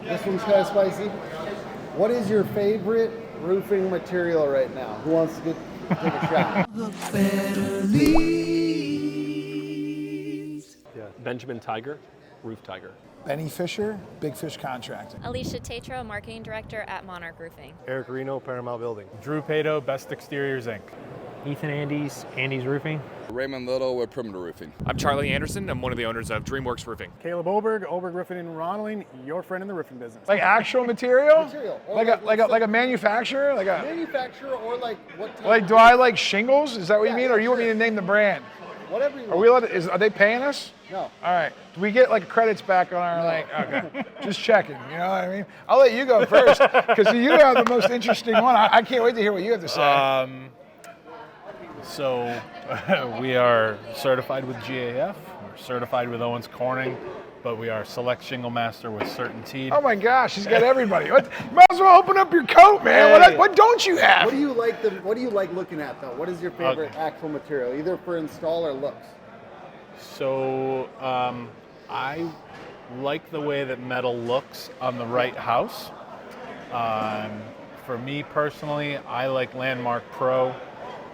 This one's kind of spicy. What is your favorite roofing material right now? Who wants to take a shot? Benjamin Tiger, Roof Tiger. Benny Fisher, Big Fish Contracting. Alicia Tatro, Marketing Director at Monarch Roofing. Eric Reno, Paramount Building. Drew Pato, Best Exteriors Inc. Ethan Andes, Andes Roofing. Raymond Little with Perimeter Roofing. I'm Charlie Anderson. I'm one of the owners of DreamWorks Roofing. Caleb Oberg, Oberg Roofing and Ronalding, your friend in the roofing business. Like actual material? Material. Or Like a manufacturer? Manufacturer or like what type? Like, do I like shingles? Is that what you mean? Or you want me to name the brand? Whatever you want. Are we allowed to, are they paying us? No. All right. Do we get like credits back on our okay. Just checking, you know what I mean? I'll let you go first because you have the most interesting one. I can't wait to hear what you have to say. So we are certified with GAF, we're certified with Owens Corning, but we are Select Shingle Master with Certainteed. Oh my gosh, he's got everybody. Might as well open up your coat, man. Hey. What don't you have? What do you like looking at though? What is your favorite actual material, either for install or looks? So I like the way that metal looks on the right house. For me personally, I like Landmark Pro,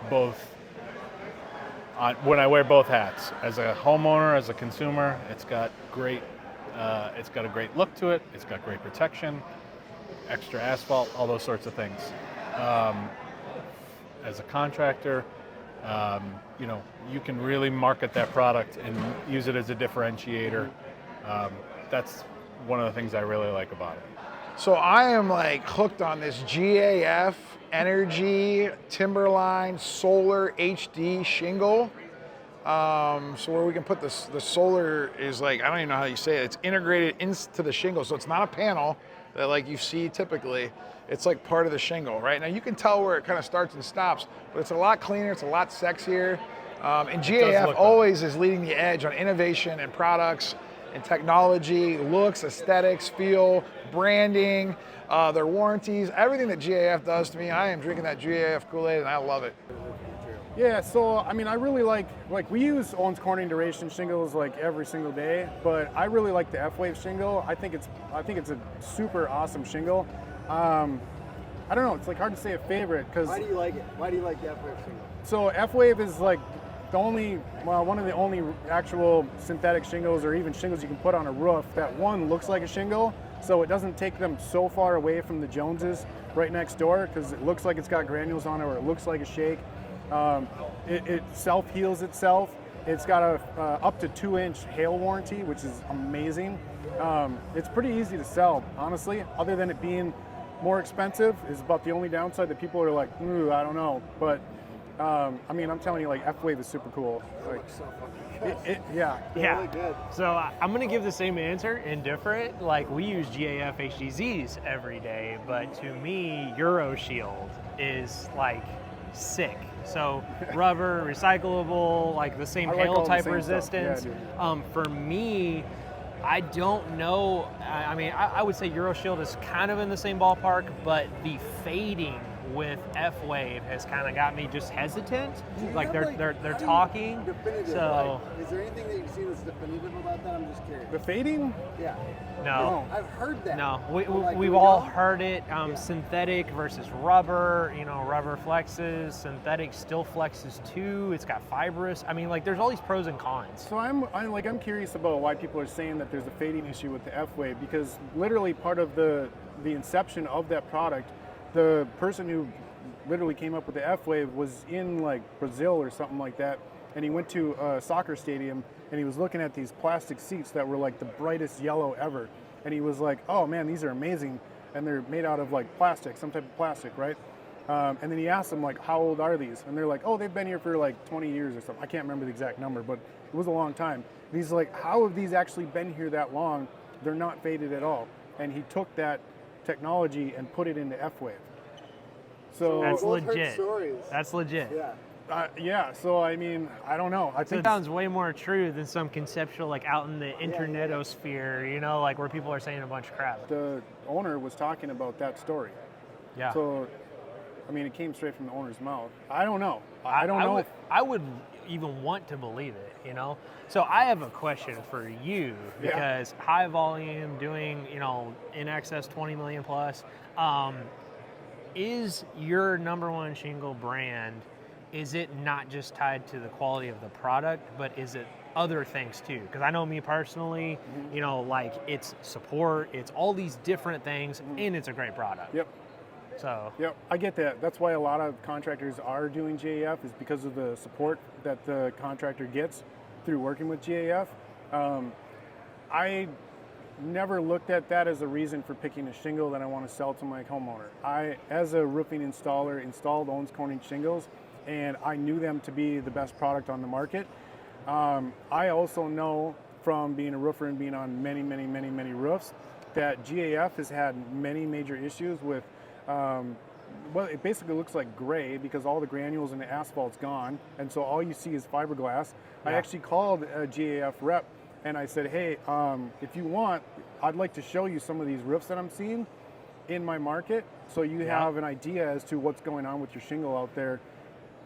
both. When I wear both hats, as a homeowner, as a consumer, it's got a great look to it. It's got great protection, extra asphalt, all those sorts of things. As a contractor, you can really market that product and use it as a differentiator. That's one of the things I really like about it. So I am like hooked on this GAF Energy Timberline Solar HD shingle. So where we can put the solar is like, I don't even know how you say it. It's integrated into the shingle. So it's not a panel that like you see typically. It's like part of the shingle, right? Now you can tell where it kind of starts and stops, but it's a lot cleaner. It's a lot sexier. And GAF always is leading the edge on innovation and products and technology, looks, aesthetics, feel, branding, their warranties, everything that GAF does to me. I am drinking that GAF Kool-Aid and I love it. Yeah, so I mean, I really like we use Owens Corning duration shingles like every single day, but I really like the F-Wave shingle. I think it's a super awesome shingle. I don't know, it's like hard to say a favorite because. Why do you like it? Why do you like the F-Wave shingle? So F-Wave is like one of the only actual synthetic shingles or even shingles you can put on a roof that one looks like a shingle, so it doesn't take them so far away from the Joneses right next door because it looks like it's got granules on it or it looks like a shake. It self-heals itself. It's got a up to 2-inch hail warranty, which is amazing. It's pretty easy to sell, honestly, other than it being more expensive is about the only downside that people are like, ooh, I don't know. But I mean, I'm telling you, like, F-Wave is super cool. Like, so fucking good. Yeah. Really good. So I'm going to give the same answer in different. Like, we use GAF HDZs every day, but to me, Euroshield is like sick. So rubber, recyclable, like the same hail type resistance. Yeah, for me, I don't know. I mean, I would say Euroshield is kind of in the same ballpark, but the fading with F-Wave has kind of got me just hesitant. Like they're talking. So is there anything that you've seen that's definitive about that? I'm just curious. The fading? Yeah. No. I've heard that. No, we've all heard it. Synthetic versus rubber. Rubber flexes. Synthetic still flexes too. It's got fibrous. I mean, like there's all these pros and cons. So I'm curious about why people are saying that there's a fading issue with the F-Wave, because literally part of the inception of that product, the person who literally came up with the F-Wave was in like Brazil or something like that, and he went to a soccer stadium and he was looking at these plastic seats that were like the brightest yellow ever, and he was like, oh man, these are amazing, and they're made out of like plastic, some type of plastic, right? And then he asked them like, how old are these? And they're like, oh, they've been here for like 20 years or something. I can't remember the exact number, but it was a long time. And he's like, how have these actually been here that long? They're not faded at all. And he took that technology and put it into F-Wave. So that's both legit. heard stories. That's legit. Yeah. Yeah, so I mean, I don't know. I think it sounds way more true than some conceptual, like out in the internetosphere, like where people are saying a bunch of crap. The owner was talking about that story. Yeah. So I mean, it came straight from the owner's mouth. I don't know. I don't know. I would even want to believe it, you know? So I have a question for you, because high volume, doing, you know, in excess 20 million plus, is your number one shingle brand, is it not just tied to the quality of the product, but is it other things too? Because I know me personally, you know, like it's support, it's all these different things, and it's a great product. Yep. So. Yep, I get that. That's why a lot of contractors are doing GAF, is because of the support that the contractor gets through working with GAF. I never looked at that as a reason for picking a shingle that I want to sell to my homeowner. I, as a roofing installer, installed Owens Corning shingles, and I knew them to be the best product on the market. I also know from being a roofer and being on many, many, many, many roofs that GAF has had many major issues with, well, it basically looks like gray because all the granules and the asphalt's gone, and so all you see is fiberglass. I actually called a GAF rep and I said, hey, if you want, I'd like to show you some of these roofs that I'm seeing in my market, so you have an idea as to what's going on with your shingle out there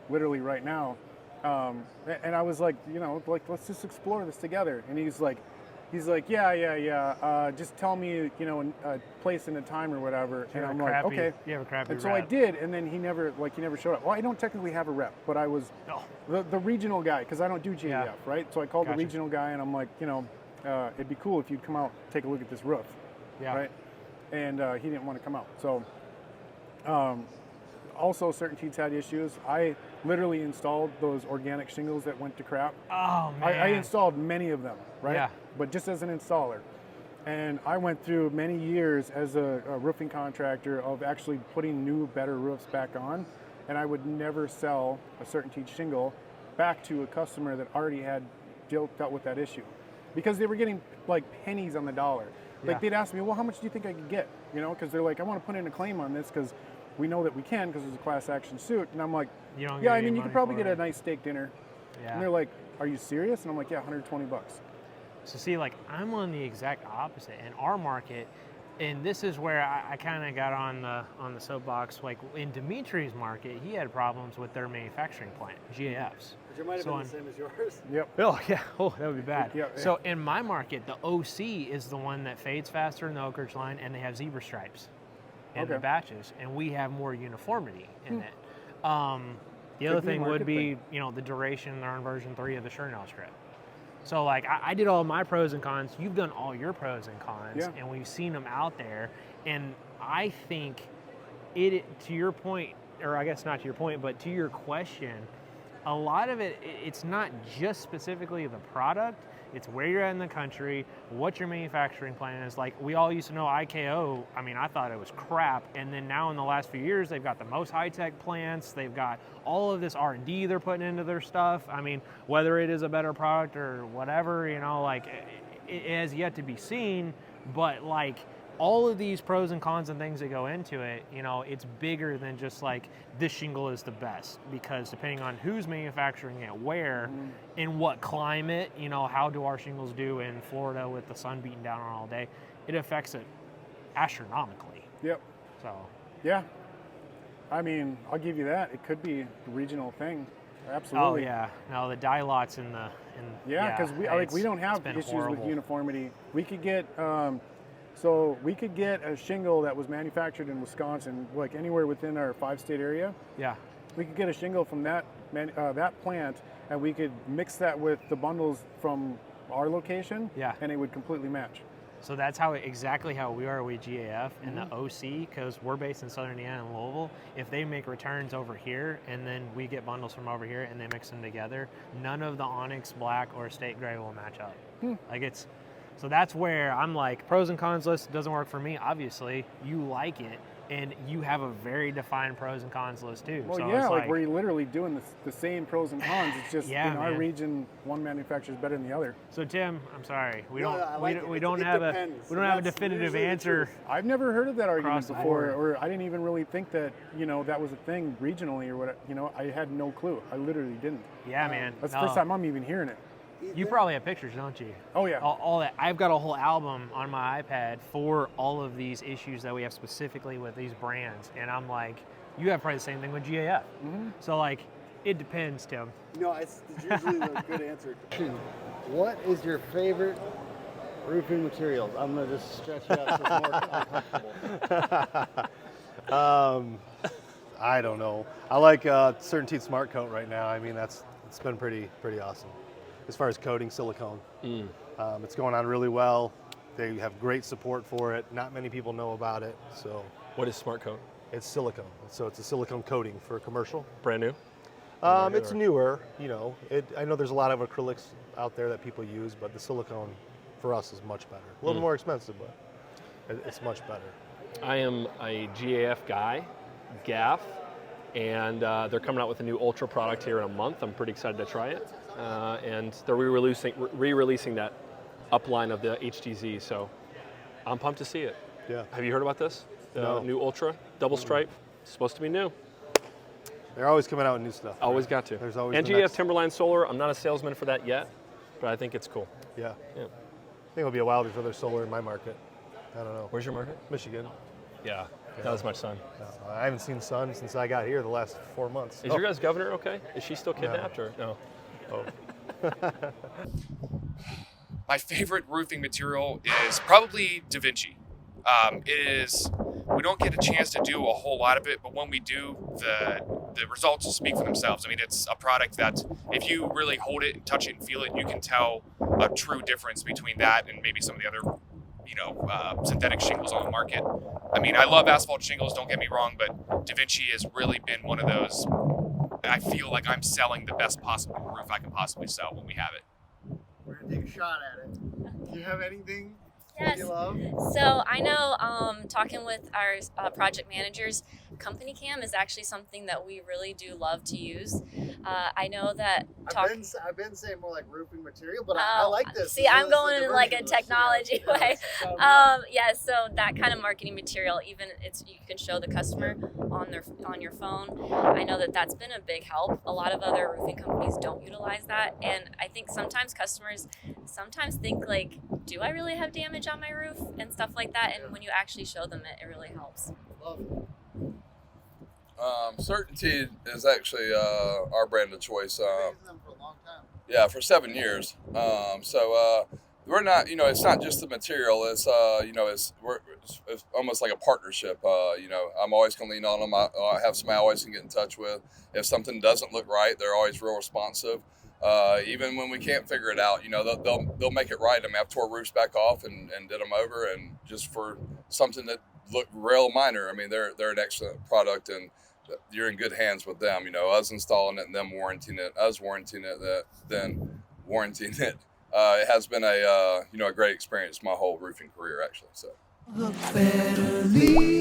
literally right now. And I was like, you know, like, let's just explore this together. And he's like, yeah. Just tell me, you know, a place and a time or whatever. And I'm like, okay. You have a crappy And so rep. I did, and then he never showed up. Well, I don't technically have a rep, but I was the regional guy, because I don't do GAF, right? So I called the regional guy, and I'm like, you know, it'd be cool if you'd come out, take a look at this roof, right? And he didn't want to come out. So also, Certainteed's had issues. I literally installed those organic shingles that went to crap. Oh, man. I installed many of them, right? Yeah. But just as an installer. And I went through many years as a roofing contractor of actually putting new, better roofs back on. And I would never sell a Certainteed shingle back to a customer that already had dealt with that issue. Because they were getting like pennies on the dollar. Like they'd ask me, well, how much do you think I could get? You know, because they're like, I want to put in a claim on this because we know that we can because there's a class action suit. And I'm like, yeah, I mean, you could probably get a nice steak dinner. Yeah. And they're like, are you serious? And I'm like, yeah, $120. So see, like, I'm on the exact opposite in our market, and this is where I kind of got on the soapbox. Like in Dimitri's market, he had problems with their manufacturing plant, GAFs. Which might have been the same as yours. Yep. Oh yeah. Oh, that would be bad. Yeah. So in my market, the OC is the one that fades faster in the Oak Ridge line, and they have zebra stripes in the batches, and we have more uniformity in it. The other thing would be, you know, the duration. They're on version 3 of the Chernell strip. So like I did all my pros and cons. You've done all your pros and cons, and we've seen them out there. And I think it, to your point, or I guess not to your point, but to your question, a lot of it's not just specifically the product. It's where you're at in the country, what your manufacturing plan is. Like, we all used to know IKO. I mean, I thought it was crap. And then now in the last few years, they've got the most high-tech plants. They've got all of this R&D they're putting into their stuff. I mean, whether it is a better product or whatever, you know, like, it has yet to be seen. But, like, all of these pros and cons and things that go into it, you know, it's bigger than just like this shingle is the best, because depending on who's manufacturing it, where, in what climate, you know, how do our shingles do in Florida with the sun beating down on all day, it affects it astronomically. Yep. So. Yeah. I mean, I'll give you that. It could be a regional thing. Absolutely. Oh yeah. No, the dye lots in the because we don't have issues with uniformity. We could get. So we could get a shingle that was manufactured in Wisconsin, like anywhere within our 5-state area. Yeah. We could get a shingle from that plant, and we could mix that with the bundles from our location. Yeah. And it would completely match. So that's exactly how we are with GAF and the OC, because we're based in Southern Indiana and Louisville. If they make returns over here and then we get bundles from over here and they mix them together, none of the Onyx Black or State Gray will match up. Like it's. So that's where I'm like, pros and cons list doesn't work for me. Obviously, you like it, and you have a very defined pros and cons list too. Well, so yeah, like we're literally doing the same pros and cons. It's just in our man. region, one manufacturer is better than the other. So Tim, I'm sorry, we don't It have depends. a definitive answer. I've never heard of that argument the before, board. or I didn't even really think that that was a thing regionally or what. I had no clue. I literally didn't. Yeah, man. That's the first time I'm even hearing it. You probably have pictures, don't you? Oh yeah. All that. I've got a whole album on my iPad for all of these issues that we have specifically with these brands, and I'm like, You have probably the same thing with GAF. So like, it depends, Tim. No, it's usually a good answer. What is your favorite roofing materials? I'm gonna just stretch you out so it's more uncomfortable. I don't know. I like Certainteed Smart Coat right now. I mean, it's been pretty awesome. As far as coating silicone, it's going on really well. They have great support for it. Not many people know about it. So What is Smart Coat? it's silicone. So it's a silicone coating for commercial. Brand new? It's newer. You know, I know there's a lot of acrylics out there that people use, but the silicone for us is much better. A little more expensive, but it's much better. I am a GAF guy, GAF, and they're coming out with a new Ultra product here in a month. I'm pretty excited to try it. And they're re-releasing that upline of the HTZ, so I'm pumped to see it. Yeah. Have you heard about this? The No. new Ultra, double stripe, supposed to be new. They're always coming out with new stuff. Always got to. There's always and the GAF next- Timberline Solar, I'm not a salesman for that yet, but I think it's cool. Yeah. Yeah. I think it'll be a while before there's solar in my market. I don't know. Where's your market? Michigan. Yeah, not as much sun. No, I haven't seen sun since I got here the last 4 months. Is your guys' governor okay? Is she still kidnapped or no? Oh. My favorite roofing material is probably Da Vinci. We don't get a chance to do a whole lot of it, but when we do, the results speak for themselves. I mean, it's a product that if you really hold it and touch it and feel it, you can tell a true difference between that and maybe some of the other, synthetic shingles on the market. I mean, I love asphalt shingles, don't get me wrong, but Da Vinci has really been one of those. I feel like I'm selling the best possible roof I can possibly sell when we have it. We're gonna take a shot at it. Do you have anything Yes. you love? So I know, talking with our project managers, Company Cam is actually something that we really do love to use. I know that I've been saying more like roofing material, but I like this. See, I'm going in like a technology way. So that kind of marketing material, even you can show the customer on your phone. I know that that's been a big help. A lot of other roofing companies don't utilize that, and I think sometimes customers think like, do I really have damage on my roof and stuff like that? And when you actually show them it really helps. Love it. Certainteed is actually our brand of choice. I've been using them for a long time. Yeah, for 7 years. We're not, it's not just the material. It's it's almost like a partnership. I'm always going to lean on them. I have somebody I always can get in touch with. If something doesn't look right, they're always real responsive. Even when we can't figure it out, they'll make it right. I mean, I've tore roofs back off and did them over, and just for something that looked real minor. I mean, they're an excellent product, and you're in good hands with them. Us installing it and them warranting it, us warranting it, then warranting it. It has been a great experience my whole roofing career, actually. So. Look better, leave.